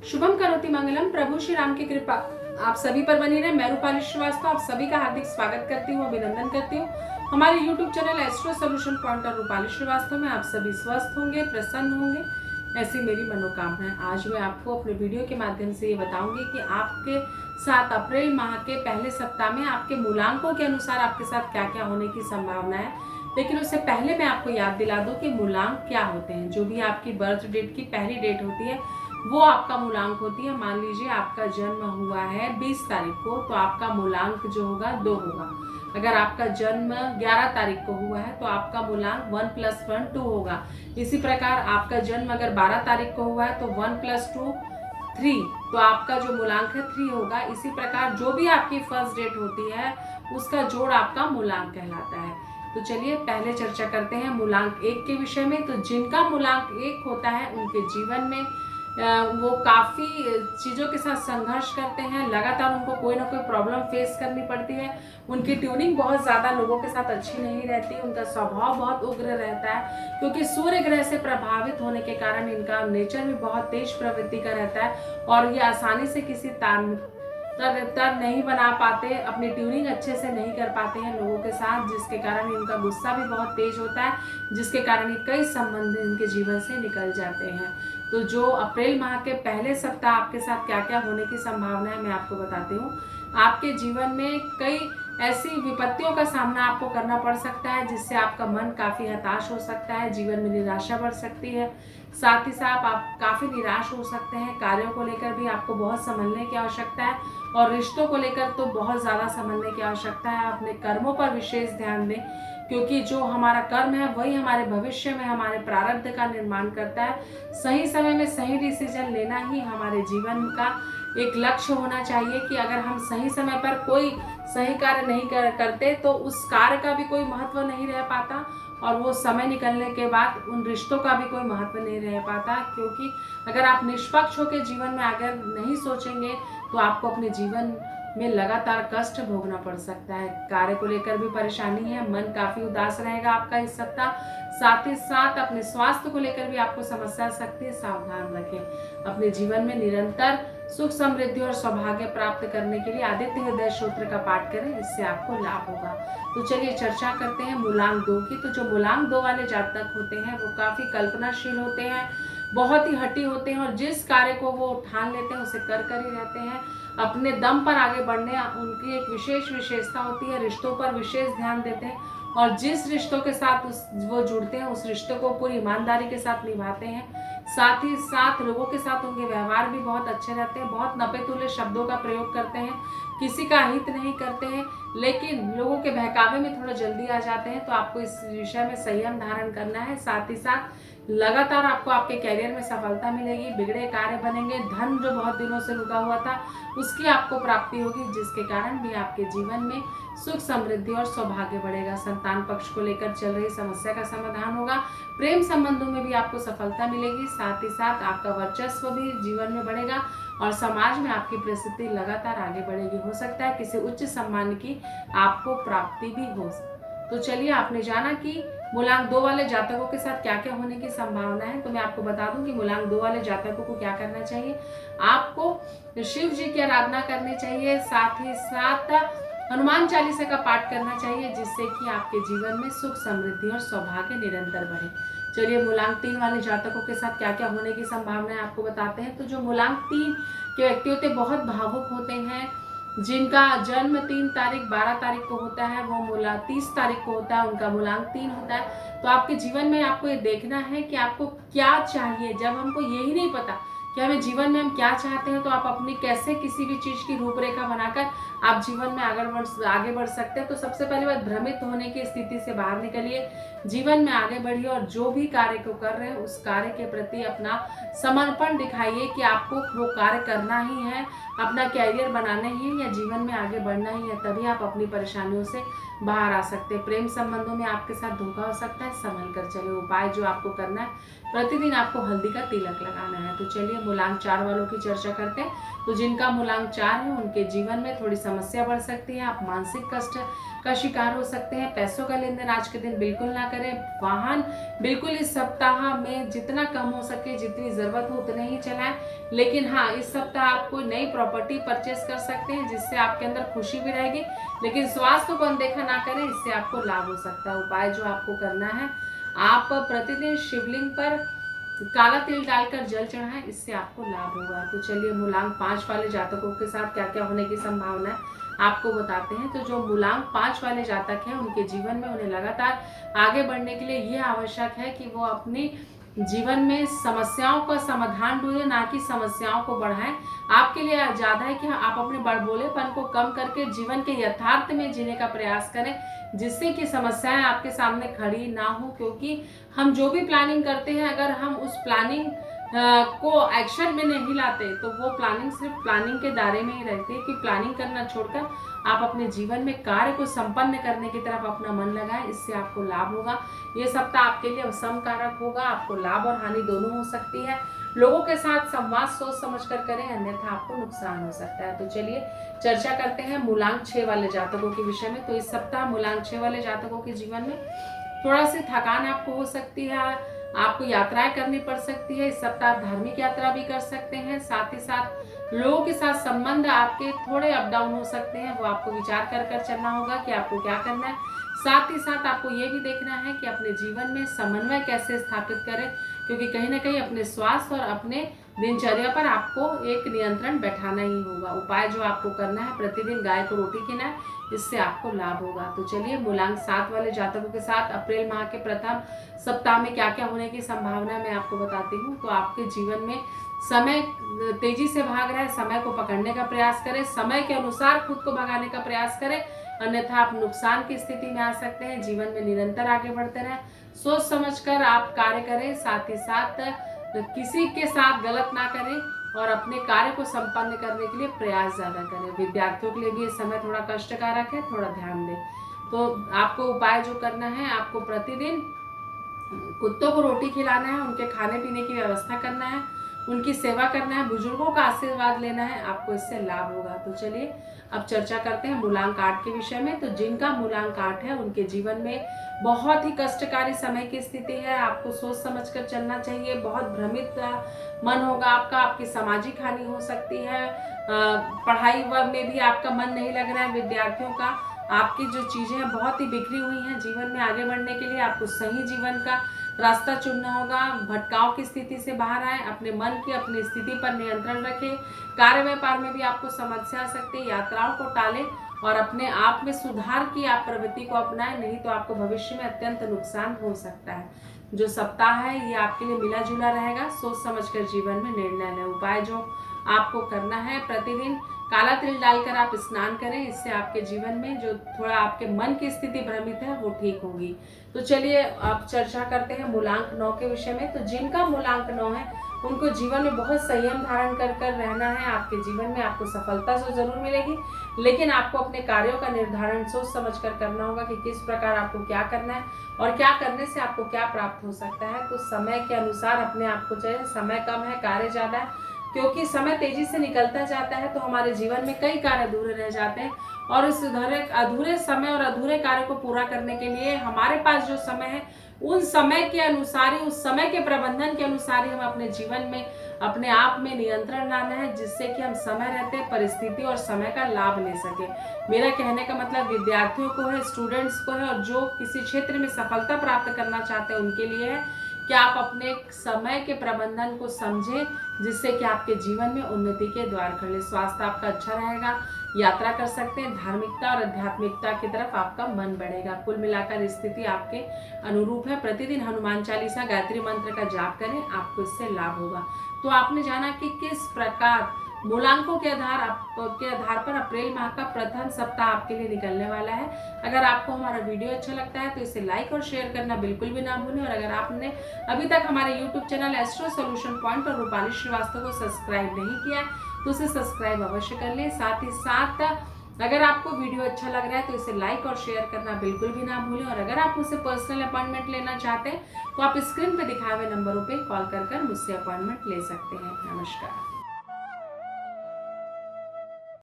शुभम करोति मंगलम। प्रभु श्री राम की कृपा आप सभी पर बनी रहे। मैं रूपाली श्रीवास्तव आप सभी का हार्दिक स्वागत करती हूँ, अभिनंदन करती हूँ। हमारे YouTube channel astro solution point और रूपाली श्रीवास्तव में आप सभी स्वस्थ होंगे, प्रसन्न होंगे, ऐसी मेरी मनोकामना है। आज मैं आपको अपने वीडियो के माध्यम से ये बताऊंगी कि आपके साथ अप्रैल माह के पहले सप्ताह में आपके मूलांकों के अनुसार आपके साथ क्या क्या होने की संभावना है। लेकिन उससे पहले मैं आपको याद दिला दूं कि मूलांक क्या होते हैं। जो भी आपकी बर्थ डेट की पहली डेट होती है वो आपका मूलांक होती है। मान लीजिए आपका जन्म हुआ है 20 तारीख को, तो आपका मूलांक जो होगा 2 होगा। अगर आपका जन्म 11 तारीख को हुआ है तो आपका मूलांक 1 + 1 2 होगा। इसी प्रकार आपका जन्म अगर 12 तारीख को हुआ है तो 1 + 2 3, तो आपका जो मूलांक है 3 होगा। इसी प्रकार जो भी आपकी फर्स्ट डेट होती है उसका जोड़ आपका मूलांक कहलाता है। तो चलिए पहले चर्चा करते हैं मूलांक 1 के विषय में। तो जिनका मूलांक 1 होता है उनके जीवन में वो काफ़ी चीज़ों के साथ संघर्ष करते हैं, लगातार उनको कोई ना कोई प्रॉब्लम फेस करनी पड़ती है। उनकी ट्यूनिंग बहुत ज़्यादा लोगों के साथ अच्छी नहीं रहती, उनका स्वभाव बहुत उग्र रहता है, क्योंकि सूर्य ग्रह से प्रभावित होने के कारण इनका नेचर भी बहुत तेज प्रवृत्ति का रहता है और ये आसानी से किसी तर नहीं बना पाते, अपनी ट्यूनिंग अच्छे से नहीं कर पाते हैं लोगों के साथ, जिसके कारण इनका गुस्सा भी बहुत तेज होता है, जिसके कारण कई संबंध इनके जीवन से निकल जाते हैं। तो जो अप्रैल माह के पहले सप्ताह आपके साथ क्या क्या होने की संभावना है मैं आपको बताती हूँ। आपके जीवन में कई ऐसी विपत्तियों का सामना आपको करना पड़ सकता है जिससे आपका मन काफ़ी हताश हो सकता है, जीवन में निराशा बढ़ सकती है। साथ ही साथ आप काफ़ी निराश हो सकते हैं। कार्यों को लेकर भी आपको बहुत संभलने की आवश्यकता है और रिश्तों को लेकर तो बहुत ज़्यादा संभलने की आवश्यकता है। अपने कर्मों पर विशेष ध्यान दें, क्योंकि जो हमारा कर्म है वही हमारे भविष्य में हमारे प्रारब्ध का निर्माण करता है। सही समय में सही डिसीजन लेना ही हमारे जीवन का एक लक्ष्य होना चाहिए कि अगर हम सही समय पर कोई सही कार्य नहीं करते तो उस कार्य का भी कोई महत्व नहीं रह पाता और वो समय निकलने के बाद उन रिश्तों का भी कोई महत्व नहीं रह पाता। क्योंकि अगर आप निष्पक्ष होकर जीवन में आगे नहीं सोचेंगे तो आपको अपने जीवन में लगातार कष्ट भोगना पड़ सकता है। कार्य को लेकर भी परेशानी है, मन काफी उदास रहेगा आपका इस सप्ताह। साथ ही साथ अपने स्वास्थ्य को लेकर भी आपको समस्या आ सकती है, सावधान रखें। अपने जीवन में निरंतर सुख समृद्धि और सौभाग्य प्राप्त करने के लिए आदित्य हृदय स्तोत्र का पाठ करें, इससे आपको लाभ होगा। तो चलिए चर्चा करते हैं मूलांक 2 की। तो जो मूलांक 2 वाले जातक होते हैं वो काफी कल्पनाशील होते हैं, बहुत ही हठी होते हैं और जिस कार्य को वो ठान लेते हैं उसे कर ही रहते हैं। अपने दम पर आगे बढ़ने उनकी एक विशेष विशेषता होती है। रिश्तों पर विशेष ध्यान देते हैं और जिस रिश्तों के साथ वो जुड़ते हैं उस रिश्ते को पूरी ईमानदारी के साथ निभाते हैं। साथ ही साथ लोगों के साथ उनके व्यवहार भी बहुत अच्छे रहते हैं, बहुत नपे-तुले शब्दों का प्रयोग करते हैं, किसी का हित नहीं करते हैं, लेकिन लोगों के बहकावे में थोड़ा जल्दी आ जाते हैं। तो आपको इस विषय में संयम धारण करना है। साथ ही साथ लगातार आपको आपके कैरियर में सफलता मिलेगी, बिगड़े कार्य बनेंगे, धन जो बहुत दिनों से रुका हुआ था उसकी आपको प्राप्ति होगी, जिसके कारण भी आपके जीवन में सुख समृद्धि और सौभाग्य बढ़ेगा। संतान पक्ष को लेकर चल रही समस्या का समाधान होगा। प्रेम संबंधों में भी आपको सफलता मिलेगी। साथ ही साथ आपका वर्चस्व भी जीवन में बढ़ेगा और समाज में आपकी प्रसिद्धि लगातार आगे बढ़ेगी। हो सकता है किसी उच्च सम्मान की आपको प्राप्ति भी हो। तो चलिए आपने जाना कि मूलांक 2 वाले जातकों के साथ क्या क्या होने की संभावना है। तो मैं आपको बता दूं कि मूलांक 2 वाले जातकों को क्या करना चाहिए। आपको शिव जी की आराधना करनी चाहिए, साथ ही साथ हनुमान चालीसा का पाठ करना चाहिए, जिससे कि आपके जीवन में सुख समृद्धि और सौभाग्य निरंतर बढ़े। चलिए मूलांक 3 वाले जातकों के साथ क्या क्या होने की संभावना है आपको बताते हैं। तो जो मूलांक 3 के व्यक्ति होते हैं बहुत भावुक होते हैं, जिनका जन्म 3 तारीख 12 तारीख को होता है, वो मूला 30 तारीख को होता है, उनका मूलांक 3 होता है। तो आपके जीवन में आपको ये देखना है कि आपको क्या चाहिए। जब हमको यही नहीं पता कि हमें जीवन में हम क्या चाहते हैं तो आप अपनी कैसे किसी भी चीज़ की रूपरेखा बनाकर आप जीवन में आगे बढ़ सकते हैं। तो सबसे पहली बात, भ्रमित होने की स्थिति से बाहर निकलिए, जीवन में आगे बढ़िए और जो भी कार्य को कर रहे हैं उस कार्य के प्रति अपना समर्पण दिखाइए कि आपको वो कार्य करना ही है, अपना कैरियर बनाना ही है या जीवन में आगे बढ़ना ही है। तभी आप अपनी परेशानियों से बाहर आ सकते हैं। प्रेम संबंधों में आपके साथ धोखा हो सकता है, संभल कर चले। उपाय जो आपको करना है, प्रतिदिन आपको हल्दी का तिलक लगाना है। तो चलिए मूलांक 4 वालों की चर्चा करते हैं। तो जिनका मूलांक 4 है उनके जीवन में थोड़ी समस्या बढ़ सकती है। आप मानसिक कष्ट का शिकार हो सकते हैं। पैसों का लेन देन आज के दिन बिल्कुल ना करें। वाहन बिल्कुल इस सप्ताह में जितना कम हो सके, जितनी जरूरत हो उतने ही चलाएं। लेकिन हाँ, इस सप्ताह आप कोई नई प्रॉपर्टी परचेस कर सकते हैं जिससे आपके अंदर खुशी भी रहेगी। लेकिन स्वास्थ्य को अनदेखा ना करें, इससे आपको लाभ हो सकता है। उपाय जो आपको करना है, आप प्रतिदिन शिवलिंग पर काला तिल डालकर जल चढ़ाएं, इससे आपको लाभ होगा। तो चलिए मूलांक 5 वाले जातकों के साथ क्या क्या होने की संभावना है आपको बताते हैं। तो जो मूलांक 5 वाले जातक हैं उनके जीवन में उन्हें लगातार आगे बढ़ने के लिए यह आवश्यक है कि वो अपनी जीवन में समस्याओं का समाधान ढूंढे, ना कि समस्याओं को बढ़ाएं। आपके लिए ज्यादा है कि आप अपने बड़बोलेपन को कम करके जीवन के यथार्थ में जीने का प्रयास करें, जिससे कि समस्याएं आपके सामने खड़ी ना हो। क्योंकि हम जो भी प्लानिंग करते हैं, अगर हम उस प्लानिंग को एक्शन में नहीं लाते तो वो प्लानिंग सिर्फ प्लानिंग के दायरे में ही रहती है। कि प्लानिंग करना छोड़कर आप अपने जीवन में कार्य को संपन्न करने की तरफ अपना मन लगाएं, इससे आपको लाभ होगा। ये सप्ताह आपके लिए समकारक होगा, आपको लाभ और हानि दोनों हो सकती है। लोगों के साथ संवाद सोच समझ कर करें, अन्यथा आपको नुकसान हो सकता है। तो चलिए चर्चा करते हैं मूलांक 6 वाले जातकों के विषय में। तो इस सप्ताह मूलांक 6 वाले जातकों के जीवन में थोड़ा सी थकान आपको हो सकती है, आपको यात्राएं करनी पड़ सकती है। इस सप्ताह आप धार्मिक यात्रा भी कर सकते हैं। साथ ही साथ लोगों के साथ संबंध आपके थोड़े अप डाउन हो सकते हैं, वो आपको विचार कर कर चलना होगा कि आपको क्या करना है। साथ ही साथ आपको ये भी देखना है कि अपने जीवन में समन्वय कैसे स्थापित करें, क्योंकि कहीं ना कहीं अपने स्वास्थ्य और अपने दिनचर्या पर आपको एक नियंत्रण बैठाना ही होगा। उपाय जो आपको करना है, प्रतिदिन गाय को रोटी खिलाएं, इससे आपको लाभ होगा। तो चलिए मूलांक 7 वाले जातकों के साथ अप्रैल माह के प्रथम सप्ताह में क्या क्या होने की संभावना मैं आपको बताती हूँ। तो आपके जीवन में समय तेजी से भाग रहा है, समय को पकड़ने का प्रयास करें, समय के अनुसार खुद को भगाने का प्रयास करें, अन्यथा आप नुकसान की स्थिति में आ सकते हैं। जीवन में निरंतर आगे बढ़ते रहें, सोच समझकर आप कार्य करें। साथ ही साथ किसी के साथ गलत ना करें और अपने कार्य को संपन्न करने के लिए प्रयास ज्यादा करें। विद्यार्थियों के लिए भी ये समय थोड़ा कष्टकारक है, थोड़ा ध्यान दें। तो आपको उपाय जो करना है, आपको प्रतिदिन कुत्तों को रोटी खिलाना है, उनके खाने पीने की व्यवस्था करना है, उनकी सेवा करना है, बुजुर्गों का आशीर्वाद लेना है, आपको इससे लाभ होगा। तो चलिए अब चर्चा करते हैं मूलांक 8 के विषय में। तो जिनका मूलांक 8 है उनके जीवन में बहुत ही कष्टकारी समय की स्थिति है। आपको सोच समझकर चलना चाहिए। बहुत भ्रमित मन होगा आपका, आपकी सामाजिक हानि हो सकती है। पढ़ाई में भी आपका मन नहीं लग रहा है। विद्यार्थियों का आपकी जो चीजें हैं बहुत ही बिखरी हुई हैं। जीवन में आगे बढ़ने के लिए आपको सही जीवन का रास्ता चुनना होगा। भटकाव की स्थिति से बाहर आए, अपने मन की अपनी स्थिति पर नियंत्रण रखें। कार्य व्यापार में भी आपको समस्या आ सकती है। यात्राओं को टालें और अपने आप में सुधार की आप प्रवृत्ति को अपनाएं, नहीं तो आपको भविष्य में अत्यंत नुकसान हो सकता है। जो सप्ताह है ये आपके लिए मिला जुला रहेगा। सोच समझकर जीवन में निर्णय लें। उपाय जो आपको करना है, प्रतिदिन काला तिल डालकर आप स्नान करें, इससे आपके जीवन में जो थोड़ा आपके मन की स्थिति भ्रमित है वो ठीक होगी। तो चलिए आप चर्चा करते हैं मूलांक 9 के विषय में। तो जिनका मूलांक 9 है उनको जीवन में बहुत संयम धारण कर कर रहना है। आपके जीवन में आपको सफलता तो जरूर मिलेगी, लेकिन आपको अपने कार्यों का निर्धारण सोच समझ कर करना होगा कि किस प्रकार आपको क्या करना है और क्या करने से आपको क्या प्राप्त हो सकता है। तो समय के अनुसार अपने आप को चाहिए। समय कम है, कार्य ज्यादा है, क्योंकि समय तेजी से निकलता जाता है तो हमारे जीवन में कई कार्य अधूरे रह जाते हैं। और इस अधूरे समय और अधूरे कार्य को पूरा करने के लिए हमारे पास जो समय है, उन समय के अनुसार ही, उस समय के प्रबंधन के अनुसार ही हम अपने जीवन में अपने आप में नियंत्रण लाना है, जिससे कि हम समय रहते परिस्थिति और समय का लाभ ले सके। मेरा कहने का मतलब विद्यार्थियों को है, स्टूडेंट्स को है, और जो किसी क्षेत्र में सफलता प्राप्त करना चाहते हैं उनके लिए है कि आप अपने समय के प्रबंधन को समझें, जिससे कि आपके जीवन में उन्नति के द्वार खुले। स्वास्थ्य आपका अच्छा रहेगा, यात्रा कर सकते हैं, धार्मिकता और आध्यात्मिकता की तरफ आपका मन बढ़ेगा। कुल मिलाकर स्थिति आपके अनुरूप है। प्रतिदिन हनुमान चालीसा गायत्री मंत्र का जाप करें, आपको इससे लाभ होगा। तो आपने जाना कि किस प्रकार मूलांकों के आधार पर अप्रैल माह का प्रथम सप्ताह आपके लिए निकलने वाला है। अगर आपको हमारा वीडियो अच्छा लगता है तो इसे लाइक और शेयर करना बिल्कुल भी ना भूलें। और अगर आपने अभी तक हमारे YouTube channel astro solution point और रूपाली श्रीवास्तव को सब्सक्राइब नहीं किया है तो उसे सब्सक्राइब अवश्य कर लें। साथ ही साथ अगर आपको वीडियो अच्छा लग रहा है तो इसे लाइक और शेयर करना बिल्कुल भी ना भूलें। और अगर आप मुझसे पर्सनल अपॉइंटमेंट लेना चाहते हैं तो आप स्क्रीन पे दिखाए हुए नंबरों पे कॉल कर मुझसे अपॉइंटमेंट ले सकते हैं। नमस्कार।